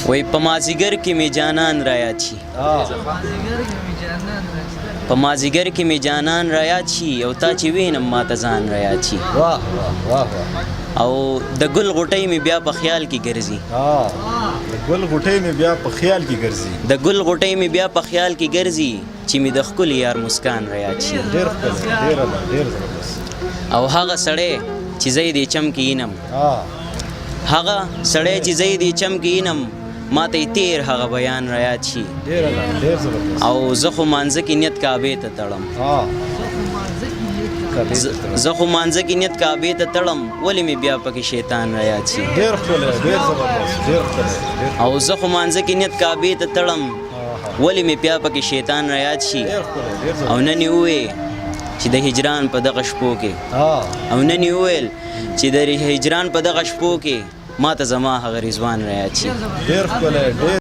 وای په مازیګر کې می جانان را یاد شي په مازیګر کې می جانان را یاد شي او تا چې وینم ما ته ځان را یاد شي واه واه واه او د ګل غوټۍ می بیا په خیال کې ګرځي د ګل غوټۍ می بیا په خیال کې ګرځي د ګل غوټۍ می بیا په خیال کې ګرځي چې می د ښکلي یار مسکان را یاد شي ډېر ښکلی ډېر زبردست او هغه سړی چې زه یې د چم کې اینم هغه سړی چې زه یې د چم کې اینم ما ته تیر هغه بیان را یاد شي ډېر زبردست او زه خو مانځه کې نیت کعبې ته تړم زه خو مانځه کې نیت کعبې ته تړم ولې مې بیا پکې شیطان را یاد شي ډېر ښکلی ډېر زبردست ډېر ښکلی او زه خو مانځه کې نیت کعبې ته تړم ولې مې بیا پکې شیطان را یاد شي او نن یې ووې چې د هجران په دغه شپو کې او نن یې وویل چې د هجران په دغه شپو کې ما ته زما هغه رضوان را یاد شي ډېر ښکلی ډېر